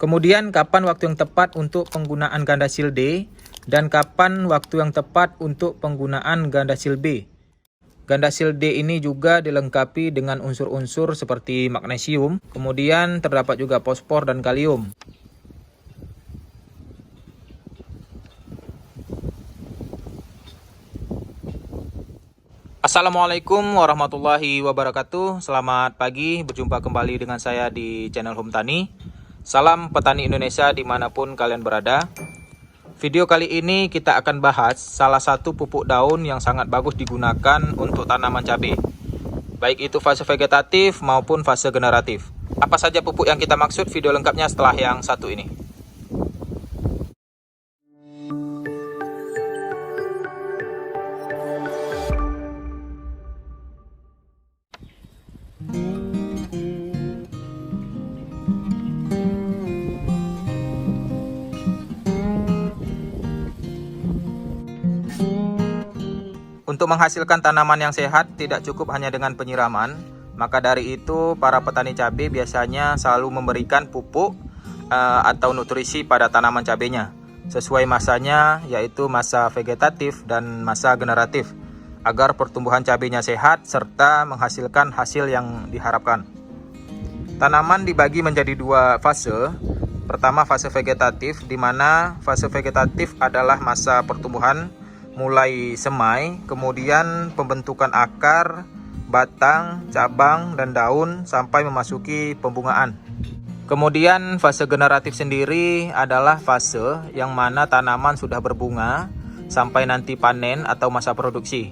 Kemudian kapan waktu yang tepat untuk penggunaan Gandasil D dan kapan waktu yang tepat untuk penggunaan Gandasil B. Gandasil D ini juga dilengkapi dengan unsur-unsur seperti magnesium, kemudian terdapat juga fosfor dan kalium. Assalamualaikum warahmatullahi wabarakatuh. Selamat pagi, berjumpa kembali dengan saya di channel Home Tani. Salam petani Indonesia dimanapun kalian berada. Video kali ini kita akan bahas salah satu pupuk daun yang sangat bagus digunakan untuk tanaman cabai, baik itu fase vegetatif maupun fase generatif. Apa saja pupuk yang kita maksud? Video lengkapnya setelah yang satu ini. Untuk menghasilkan tanaman yang sehat tidak cukup hanya dengan penyiraman, maka dari itu para petani cabai biasanya selalu memberikan pupuk atau nutrisi pada tanaman cabainya sesuai masanya, yaitu masa vegetatif dan masa generatif, agar pertumbuhan cabainya sehat serta menghasilkan hasil yang diharapkan. Tanaman dibagi menjadi dua fase. Pertama, fase vegetatif, di mana fase vegetatif adalah masa pertumbuhan mulai semai, kemudian pembentukan akar, batang, cabang, dan daun sampai memasuki pembungaan. Kemudian fase generatif sendiri adalah fase yang mana tanaman sudah berbunga sampai nanti panen atau masa produksi.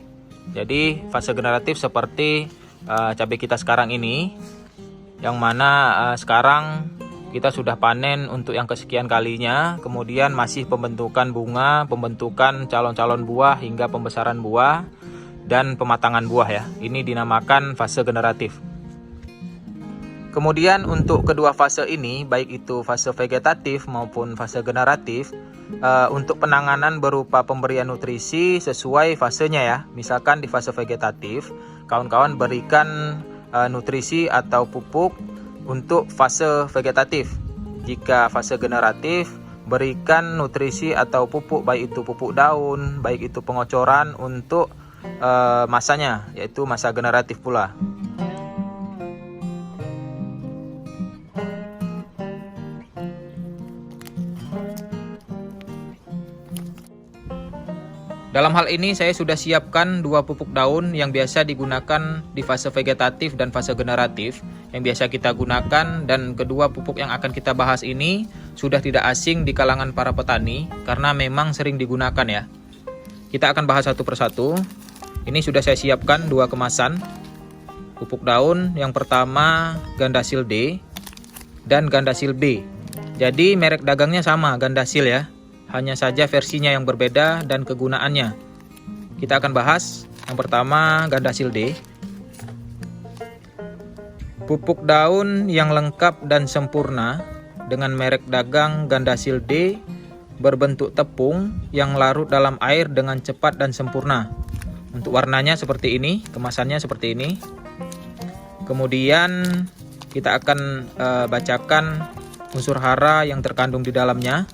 Jadi fase generatif seperti cabai kita sekarang ini, yang mana sekarang kita sudah panen untuk yang kesekian kalinya, kemudian masih pembentukan bunga, pembentukan calon-calon buah hingga pembesaran buah dan pematangan buah ya. Ini dinamakan fase generatif. Kemudian untuk kedua fase ini, baik itu fase vegetatif maupun fase generatif, untuk penanganan berupa pemberian nutrisi sesuai fasenya ya. Misalkan di fase vegetatif, kawan-kawan berikan nutrisi atau pupuk untuk fase vegetatif. Jika fase generatif, berikan nutrisi atau pupuk, baik itu pupuk daun, baik itu pengocoran untuk masanya, yaitu masa generatif pula. Dalam hal ini saya sudah siapkan dua pupuk daun yang biasa digunakan di fase vegetatif dan fase generatif yang biasa kita gunakan, dan kedua pupuk yang akan kita bahas ini sudah tidak asing di kalangan para petani karena memang sering digunakan ya. Kita akan bahas satu persatu. Ini sudah saya siapkan dua kemasan pupuk daun. Yang pertama Gandasil D dan Gandasil B. Jadi merek dagangnya sama, Gandasil ya. Hanya saja versinya yang berbeda dan kegunaannya. Kita akan bahas yang pertama Gandasil D. Pupuk daun yang lengkap dan sempurna dengan merek dagang Gandasil D berbentuk tepung yang larut dalam air dengan cepat dan sempurna. Untuk warnanya seperti ini, kemasannya seperti ini. Kemudian kita akan bacakan unsur hara yang terkandung di dalamnya.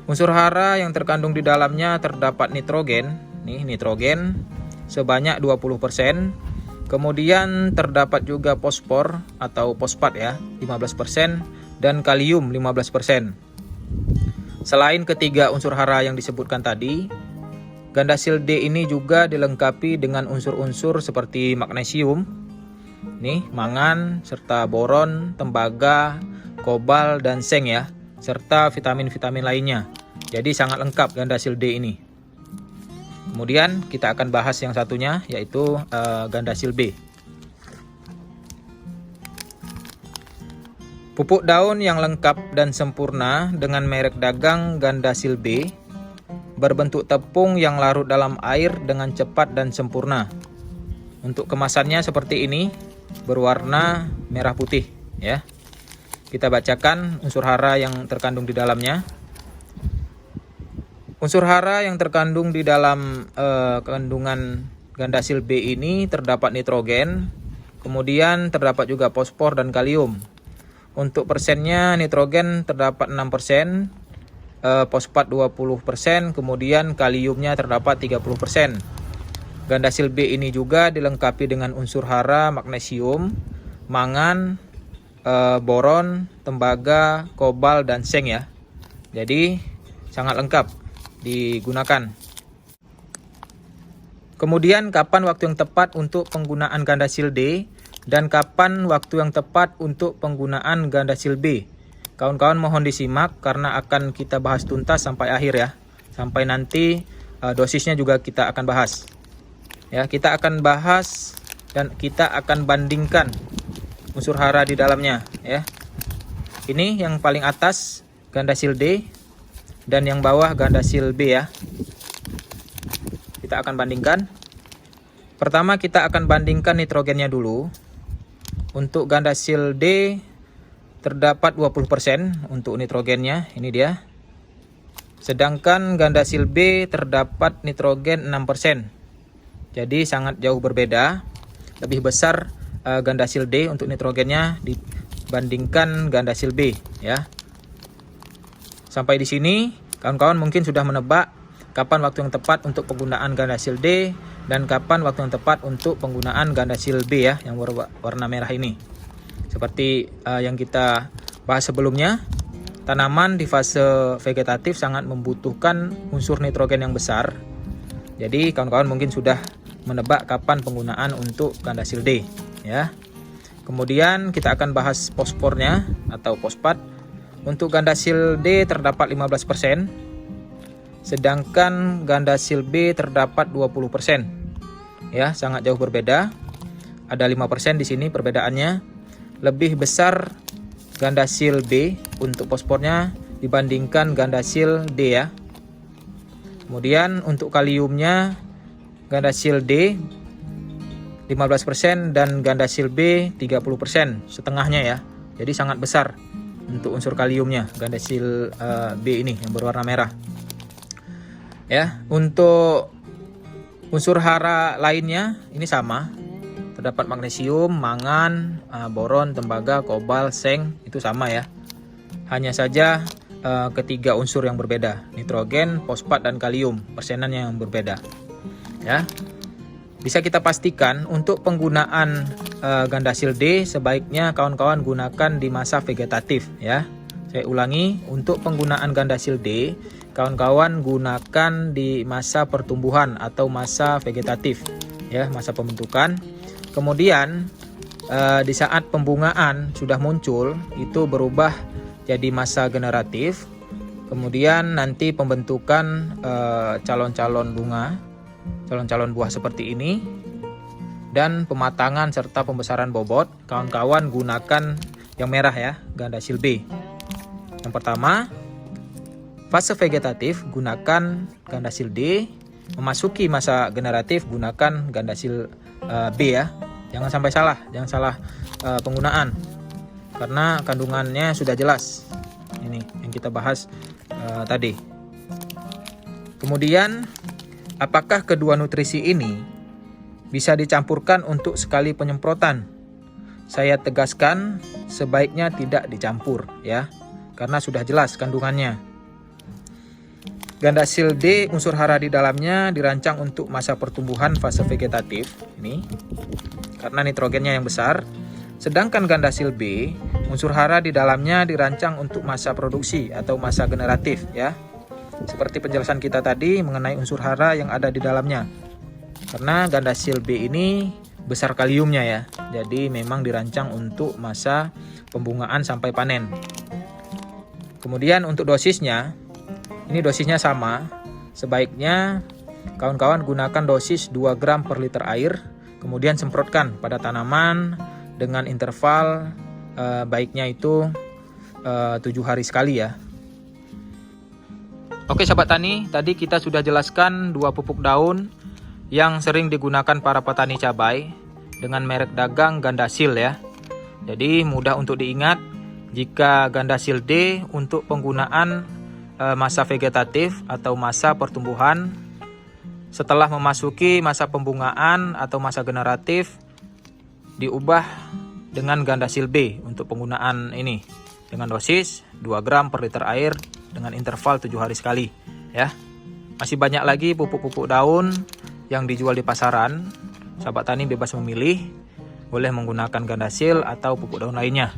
Unsur hara yang terkandung di dalamnya terdapat nitrogen, nih nitrogen sebanyak 20%. Kemudian terdapat juga fosfor atau fosfat ya, 15% dan kalium 15%. Selain ketiga unsur hara yang disebutkan tadi, Gandasil D ini juga dilengkapi dengan unsur-unsur seperti magnesium, nih mangan, serta boron, tembaga, kobal dan seng ya, serta vitamin-vitamin lainnya. Jadi sangat lengkap Gandasil D ini. Kemudian kita akan bahas yang satunya, yaitu Gandasil B. Pupuk daun yang lengkap dan sempurna dengan merek dagang Gandasil B berbentuk tepung yang larut dalam air dengan cepat dan sempurna. Untuk kemasannya seperti ini, berwarna merah putih ya. Kita bacakan unsur hara yang terkandung di dalamnya. Unsur hara yang terkandung di dalam kandungan Gandasil B ini terdapat nitrogen, kemudian terdapat juga fosfor dan kalium. Untuk persennya nitrogen terdapat 6%, fosfat 20%, kemudian kaliumnya terdapat 30%. Gandasil B ini juga dilengkapi dengan unsur hara, magnesium, mangan, boron, tembaga, kobal, dan seng ya. Jadi sangat lengkap digunakan. Kemudian kapan waktu yang tepat untuk penggunaan Gandasil D dan kapan waktu yang tepat untuk penggunaan Gandasil B? Kawan-kawan mohon disimak karena akan kita bahas tuntas sampai akhir ya. Sampai nanti dosisnya juga kita akan bahas. Ya, kita akan bahas dan kita akan bandingkan unsur hara di dalamnya ya. Ini yang paling atas Gandasil D dan yang bawah Gandasil B ya. Kita akan bandingkan. Pertama kita akan bandingkan nitrogennya dulu. Untuk Gandasil D terdapat 20% untuk nitrogennya, ini dia. Sedangkan Gandasil B terdapat nitrogen 6%. Jadi sangat jauh berbeda. Lebih besar Gandasil D untuk nitrogennya dibandingkan Gandasil B ya. Sampai di sini kawan-kawan mungkin sudah menebak kapan waktu yang tepat untuk penggunaan Gandasil D dan kapan waktu yang tepat untuk penggunaan Gandasil B ya, yang warna merah ini. Seperti yang kita bahas sebelumnya, tanaman di fase vegetatif sangat membutuhkan unsur nitrogen yang besar. Jadi kawan-kawan mungkin sudah menebak kapan penggunaan untuk Gandasil D ya. Kemudian kita akan bahas fosfornya atau fosfat. Untuk Gandasil D terdapat 15%, sedangkan Gandasil B terdapat 20%. Ya, sangat jauh berbeda. Ada 5% di sini perbedaannya. Lebih besar Gandasil B untuk fosfornya dibandingkan Gandasil D ya. Kemudian untuk kaliumnya Gandasil D 15% dan Gandasil B 30%, setengahnya ya. Jadi sangat besar untuk unsur kaliumnya Gandasil B ini yang berwarna merah. Ya, untuk unsur hara lainnya ini sama. Terdapat magnesium, mangan, boron, tembaga, kobal, seng, itu sama ya. Hanya saja ketiga unsur yang berbeda, nitrogen, fosfat, dan kalium, persenannya yang berbeda. Ya. Bisa kita pastikan untuk penggunaan Gandasil D sebaiknya kawan-kawan gunakan di masa vegetatif ya. Saya ulangi, untuk penggunaan Gandasil D kawan-kawan gunakan di masa pertumbuhan atau masa vegetatif ya, masa pembentukan. Kemudian di saat pembungaan sudah muncul itu berubah jadi masa generatif. Kemudian nanti pembentukan calon-calon bunga, calon-calon buah seperti ini, dan pematangan serta pembesaran bobot kawan-kawan gunakan yang merah ya, Gandasil B. Yang pertama, fase vegetatif gunakan Gandasil D, memasuki masa generatif gunakan Gandasil B ya. Jangan sampai salah, jangan salah penggunaan karena kandungannya sudah jelas. Ini yang kita bahas tadi. Kemudian apakah kedua nutrisi ini bisa dicampurkan untuk sekali penyemprotan? Saya tegaskan sebaiknya tidak dicampur ya, karena sudah jelas kandungannya. Gandasil D unsur hara di dalamnya dirancang untuk masa pertumbuhan fase vegetatif ini karena nitrogennya yang besar. Sedangkan Gandasil B unsur hara di dalamnya dirancang untuk masa produksi atau masa generatif ya. Seperti penjelasan kita tadi mengenai unsur hara yang ada di dalamnya. Karena Gandasil B ini besar kaliumnya ya. Jadi memang dirancang untuk masa pembungaan sampai panen. Kemudian untuk dosisnya, ini dosisnya sama. Sebaiknya kawan-kawan gunakan dosis 2 gram per liter air. Kemudian semprotkan pada tanaman dengan interval baiknya itu 7 hari sekali ya. Oke sahabat tani, tadi kita sudah jelaskan 2 pupuk daun yang sering digunakan para petani cabai dengan merek dagang Gandasil ya. Jadi mudah untuk diingat jika Gandasil D untuk penggunaan masa vegetatif atau masa pertumbuhan. Setelah memasuki masa pembungaan atau masa generatif diubah dengan Gandasil B untuk penggunaan ini dengan dosis 2 gram per liter air dengan interval 7 hari sekali ya. Masih banyak lagi pupuk-pupuk daun yang dijual di pasaran. Sahabat tani bebas memilih, boleh menggunakan Gandasil atau pupuk daun lainnya.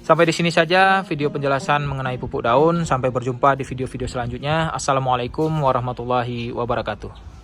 Sampai di sini saja video penjelasan mengenai pupuk daun. Sampai berjumpa di video-video selanjutnya. Assalamualaikum warahmatullahi wabarakatuh.